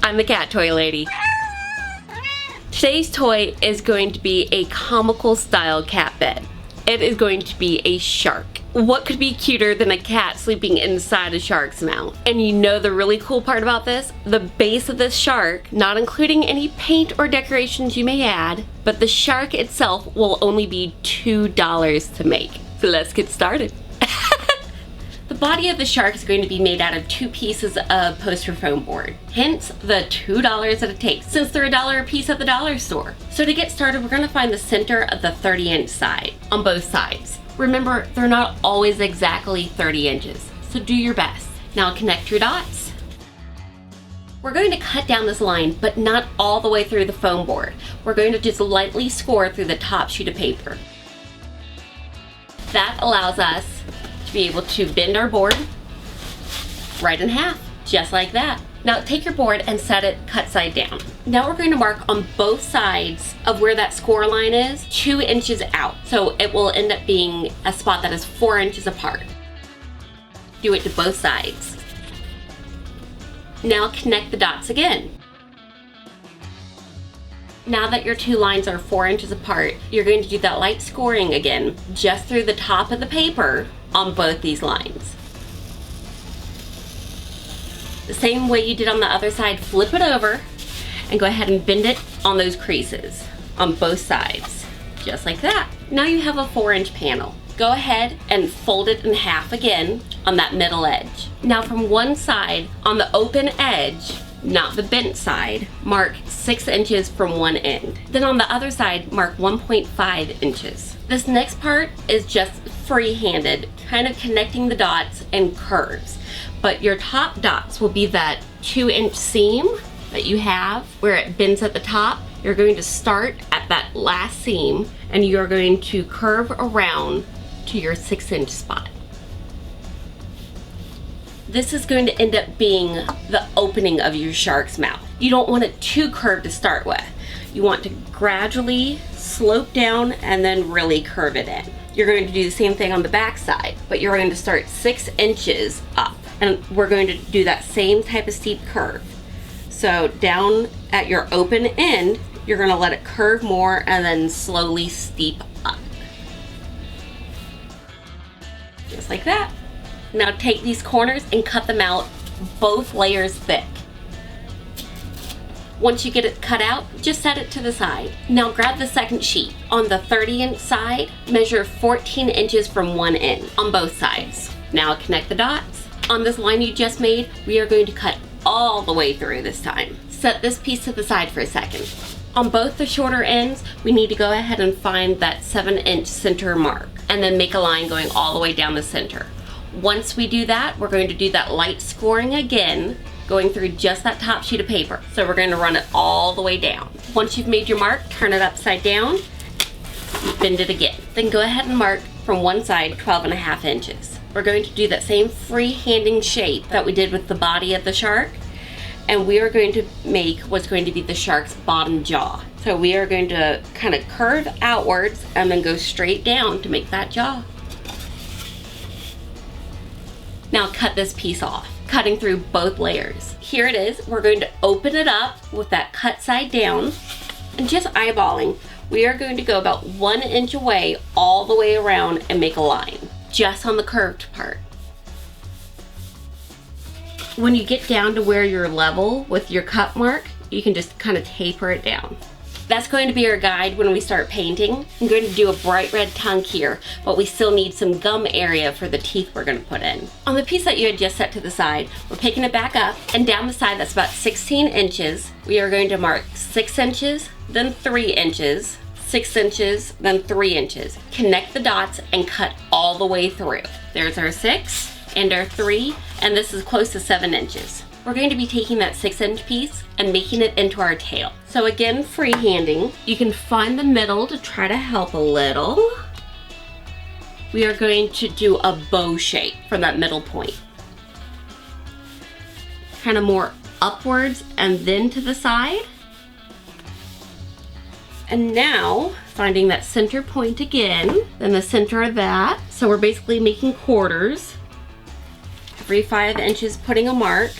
I'm the cat toy lady. Today's toy is going to be a comical style cat bed. It is going to be a shark. What could be cuter than a cat sleeping inside a shark's mouth? And you know the really cool part about this? The base of this shark, not including any paint or decorations you may add, but the shark itself will only be $2 to make. So let's get started. The body of the shark is going to be made out of 2 pieces of poster foam board, hence the $2 that it takes, since they're $1 a piece at the dollar store. So to get started, we're going to find the center of the 30-inch side on both sides. Remember, they're not always exactly 30 inches, so do your best. Now connect your dots. We're going to cut down this line, but not all the way through the foam board. We're going to just lightly score through the top sheet of paper. That allows us to be able to bend our board right in half, just like that. Now take your board and set it cut side down. Now we're going to mark on both sides of where that score line is 2 inches out. So it will end up being a spot that is 4 inches apart. Do it to both sides. Now connect the dots again. Now that your 2 lines are 4 inches apart, you're going to do that light scoring again, just through the top of the paper on both these lines. The same way you did on the other side, flip it over and go ahead and bend it on those creases on both sides, just like that. Now you have a 4-inch panel. Go ahead and fold it in half again on that middle edge. Now from one side, on the open edge, not the bent side, mark 6 inches from one end. Then on the other side, mark 1.5 inches. This next part is just free-handed, kind of connecting the dots and curves. But your top dots will be that 2-inch seam that you have where it bends at the top. You're going to start at that last seam and you're going to curve around to your 6-inch spot. This is going to end up being the opening of your shark's mouth. You don't want it too curved to start with. You want to gradually slope down and then really curve it in. You're going to do the same thing on the back side, but you're going to start 6 inches up. And we're going to do that same type of steep curve. So down at your open end, you're going to let it curve more and then slowly steep up. Just like that. Now take these corners and cut them out both layers thick. Once you get it cut out, just set it to the side. Now grab the second sheet. On the 30-inch side, measure 14 inches from one end on both sides. Now connect the dots. On this line you just made, we are going to cut all the way through this time. Set this piece to the side for a second. On both the shorter ends, we need to go ahead and find that 7-inch center mark and then make a line going all the way down the center. Once we do that, we're going to do that light scoring again, going through just that top sheet of paper. So we're going to run it all the way down. Once you've made your mark, turn it upside down, bend it again. Then go ahead and mark from one side 12.5 inches. We're going to do that same free-handing shape that we did with the body of the shark, and we are going to make what's going to be the shark's bottom jaw. So we are going to kind of curve outwards and then go straight down to make that jaw. Now cut this piece off, cutting through both layers. Here it is. We're going to open it up with that cut side down and just eyeballing. We are going to go about 1 inch away all the way around and make a line just on the curved part. When you get down to where you're level with your cut mark, you can just kind of taper it down. That's going to be our guide when we start painting. I'm going to do a bright red tongue here, but we still need some gum area for the teeth we're going to put in. On the piece that you had just set to the side, we're picking it back up, and down the side that's about 16 inches, we are going to mark 6 inches, then 3 inches, 6 inches, then 3 inches. Connect the dots and cut all the way through. There's our 6 and our 3, and this is close to 7 inches. We're going to be taking that 6-inch piece and making it into our tail. So again, free-handing. You can find the middle to try to help a little. We are going to do a bow shape from that middle point. Kind of more upwards and then to the side. And now, finding that center point again, then the center of that. So we're basically making quarters. Every 5 inches putting a mark.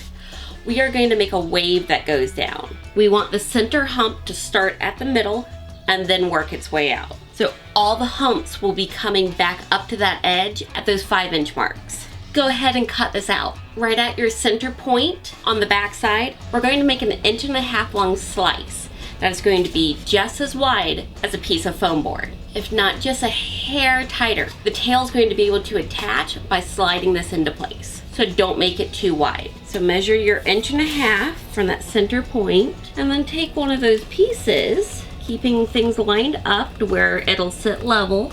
we are going to make a wave that goes down. We want the center hump to start at the middle and then work its way out. So all the humps will be coming back up to that edge at those 5-inch marks. Go ahead and cut this out. Right at your center point on the back side, we're going to make an 1.5 inch long slice that is going to be just as wide as a piece of foam board, if not just a hair tighter. The tail is going to be able to attach by sliding this into place. So don't make it too wide. So measure your 1.5 inches from that center point, and then take one of those pieces, keeping things lined up to where it'll sit level,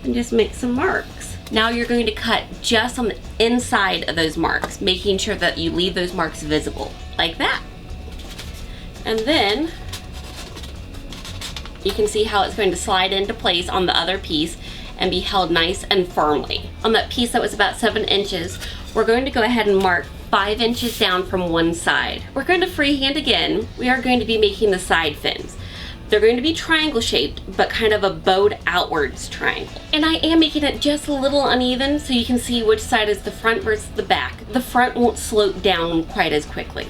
and just make some marks. Now you're going to cut just on the inside of those marks, making sure that you leave those marks visible, like that. And then you can see how it's going to slide into place on the other piece and be held nice and firmly. On that piece that was about 7 inches, we're going to go ahead and mark 5 inches down from one side. We're going to freehand again. We are going to be making the side fins. They're going to be triangle shaped, but kind of a bowed outwards triangle. And I am making it just a little uneven so you can see which side is the front versus the back. The front won't slope down quite as quickly.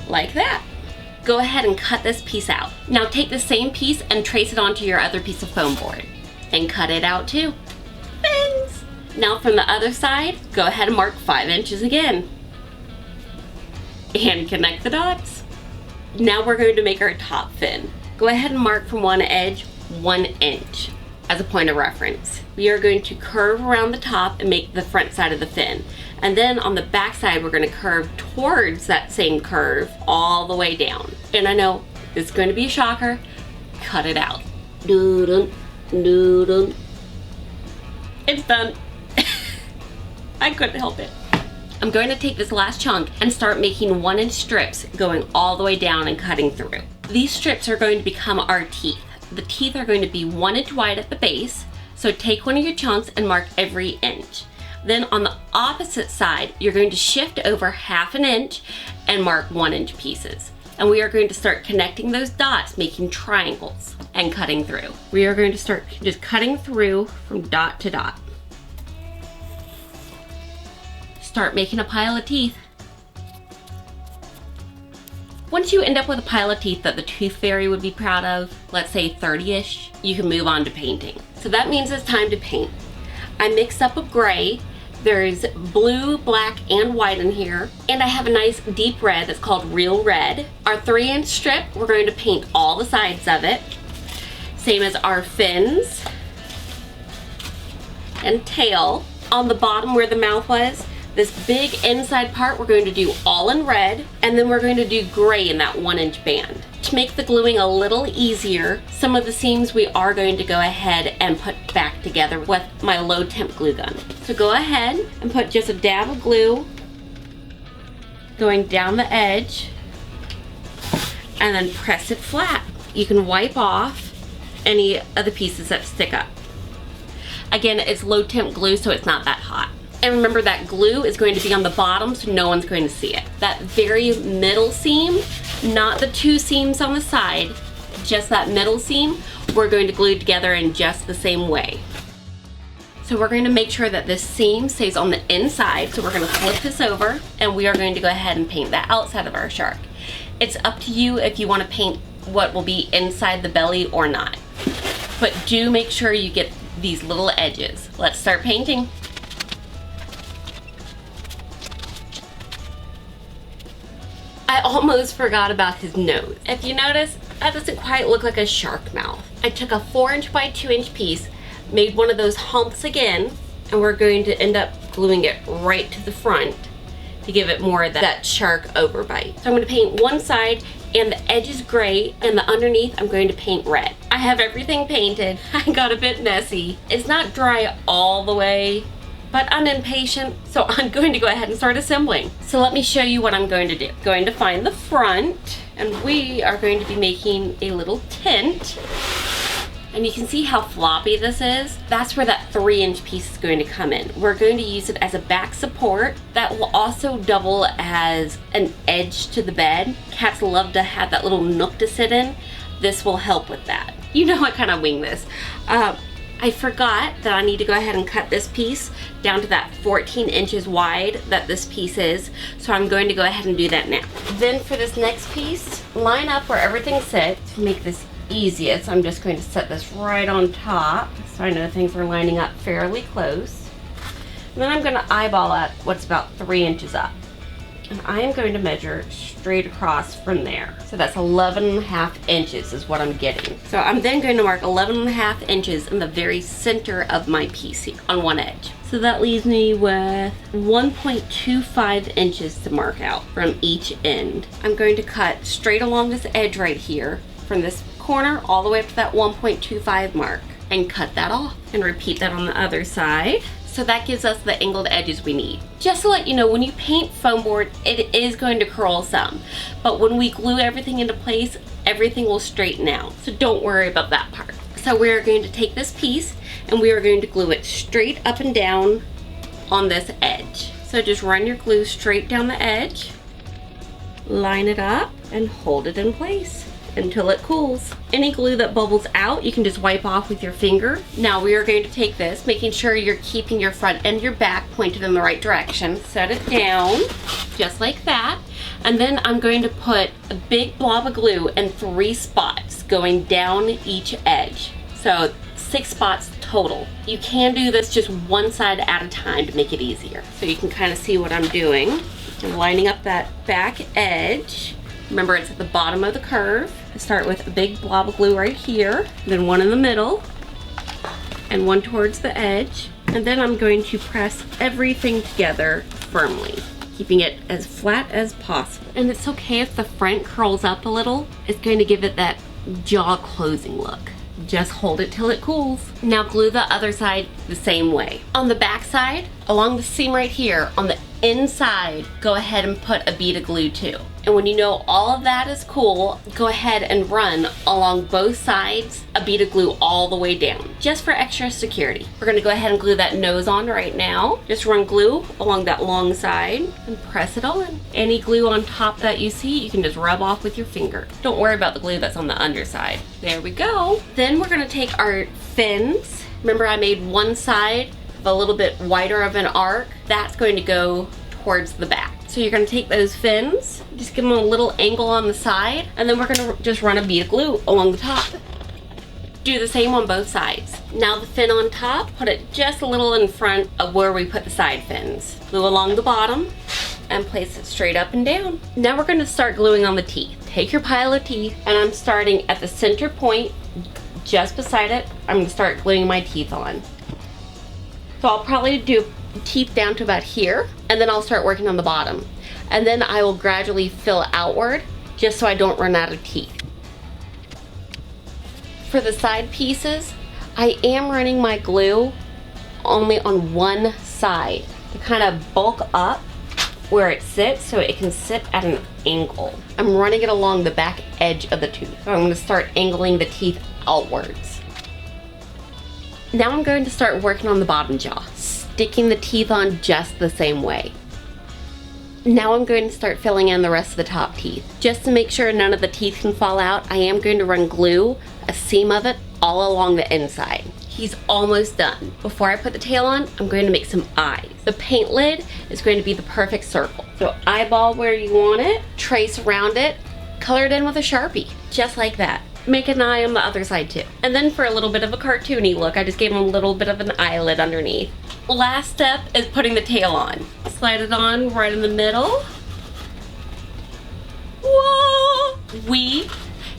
Like that. Go ahead and cut this piece out. Now take the same piece and trace it onto your other piece of foam board. And cut it out too. Fins! Now from the other side, go ahead and mark 5 inches again. And connect the dots. Now we're going to make our top fin. Go ahead and mark from one edge 1 inch as a point of reference. We are going to curve around the top and make the front side of the fin. And then on the back side, we're going to curve towards that same curve all the way down. And I know this is going to be a shocker. Cut it out. Doo-dun, doo-dun. It's done. I couldn't help it. I'm going to take this last chunk and start making 1 inch strips going all the way down and cutting through. These strips are going to become our teeth. The teeth are going to be 1 inch wide at the base, so take one of your chunks and mark every inch. Then on the opposite side, you're going to shift over 1/2 inch and mark 1 inch pieces. And we are going to start connecting those dots, making triangles and cutting through. We are going to start just cutting through from dot to dot. Start making a pile of teeth. Once you end up with a pile of teeth that the tooth fairy would be proud of, let's say 30-ish, you can move on to painting. So that means it's time to paint. I mixed up a gray. There's blue, black, and white in here. And I have a nice deep red that's called Real Red. Our 3-inch strip, we're going to paint all the sides of it. Same as our fins and tail. On the bottom where the mouth was, this big inside part we're going to do all in red, and then we're going to do gray in that 1 inch band. To make the gluing a little easier, some of the seams we are going to go ahead and put back together with my low temp glue gun. So go ahead and put just a dab of glue going down the edge and then press it flat. You can wipe off any of the pieces that stick up. Again, it's low temp glue, so it's not that hot. And remember that glue is going to be on the bottom so no one's going to see it. That very middle seam, not the 2 seams on the side, just that middle seam, we're going to glue together in just the same way. So we're going to make sure that this seam stays on the inside. So we're going to flip this over and we are going to go ahead and paint the outside of our shark. It's up to you if you want to paint what will be inside the belly or not. But do make sure you get these little edges. Let's start painting. I almost forgot about his nose. If you notice, that doesn't quite look like a shark mouth. I took a 4 inch by 2 inch piece, made one of those humps again, and we're going to end up gluing it right to the front to give it more of that shark overbite. So I'm going to paint one side and the edge is gray, and the underneath I'm going to paint red. I have everything painted. I got a bit messy. It's not dry all the way, but I'm impatient, so I'm going to go ahead and start assembling. So let me show you what I'm going to do. Going to find the front, and we are going to be making a little tint. And you can see how floppy this is. That's where that 3 inch piece is going to come in. We're going to use it as a back support that will also double as an edge to the bed. Cats love to have that little nook to sit in. This will help with that. You know I kind of wing this. I forgot that I need to go ahead and cut this piece down to that 14 inches wide that this piece is. So I'm going to go ahead and do that now. Then for this next piece, line up where everything sits. To make this easiest, I'm just going to set this right on top so I know things are lining up fairly close. And then I'm going to eyeball up what's about 3 inches up. And I am going to measure straight across from there. So that's 11.5 inches is what I'm getting. So I'm then going to mark 11.5 inches in the very center of my piece here on one edge. So that leaves me with 1.25 inches to mark out from each end. I'm going to cut straight along this edge right here from this corner all the way up to that 1.25 mark and cut that off, and repeat that on the other side. So that gives us the angled edges we need. Just to let you know, when you paint foam board, it is going to curl some, but when we glue everything into place, everything will straighten out. So don't worry about that part. So we are going to take this piece and we are going to glue it straight up and down on this edge. So just run your glue straight down the edge, line it up, and hold it in place until it cools. Any glue that bubbles out, you can just wipe off with your finger. Now we are going to take this, making sure you're keeping your front and your back pointed in the right direction. Set it down, just like that. And then I'm going to put a big blob of glue in 3 spots going down each edge. So 6 spots total. You can do this just one side at a time to make it easier. So you can kind of see what I'm doing. I'm lining up that back edge. Remember, it's at the bottom of the curve. I start with a big blob of glue right here, then one in the middle, and one towards the edge. And then I'm going to press everything together firmly, keeping it as flat as possible. And it's okay if the front curls up a little. It's going to give it that jaw closing look. Just hold it till it cools. Now glue the other side the same way. On the back side, along the seam right here, on the inside, go ahead and put a bead of glue too. And when you know all of that is cool, go ahead and run along both sides a bead of glue all the way down, just for extra security. We're gonna go ahead and glue that nose on right now. Just run glue along that long side and press it on. Any glue on top that you see, you can just rub off with your finger. Don't worry about the glue that's on the underside. There we go. Then we're gonna take our fins. Remember, I made one side a little bit wider of an arc. That's going to go towards the back. So you're going to take those fins, just give them a little angle on the side, and then we're going to just run a bead of glue along the top. Do the same on both sides. Now the fin on top, put it just a little in front of where we put the side fins. Glue along the bottom and place it straight up and down. Now we're going to start gluing on the teeth. Take your pile of teeth, and I'm starting at the center point just beside it. I'm going to start gluing my teeth on. So I'll probably do teeth down to about here, and then I'll start working on the bottom. And then I will gradually fill outward just so I don't run out of teeth. For the side pieces, I am running my glue only on one side to kind of bulk up where it sits so it can sit at an angle. I'm running it along the back edge of the tooth. So I'm going to start angling the teeth outwards. Now I'm going to start working on the bottom jaw, sticking the teeth on just the same way. Now I'm going to start filling in the rest of the top teeth. Just to make sure none of the teeth can fall out, I am going to run glue, a seam of it, all along the inside. He's almost done. Before I put the tail on, I'm going to make some eyes. The paint lid is going to be the perfect circle. So eyeball where you want it, trace around it, color it in with a Sharpie, just like that. Make an eye on the other side too. And then for a little bit of a cartoony look, I just gave him a little bit of an eyelid underneath. Last step is putting the tail on. Slide it on right in the middle. Whoa! We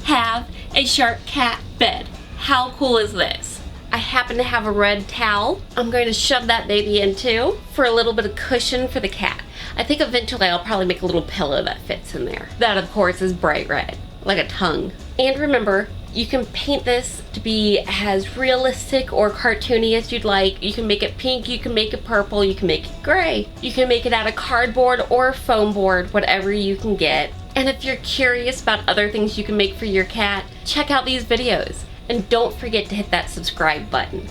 have a shark cat bed. How cool is this? I happen to have a red towel. I'm going to shove that baby in too for a little bit of cushion for the cat. I think eventually I'll probably make a little pillow that fits in there. That of course is bright red, like a tongue. And remember, you can paint this to be as realistic or cartoony as you'd like. You can make it pink, you can make it purple, you can make it gray. You can make it out of cardboard or foam board, whatever you can get. And if you're curious about other things you can make for your cat, check out these videos. And don't forget to hit that subscribe button.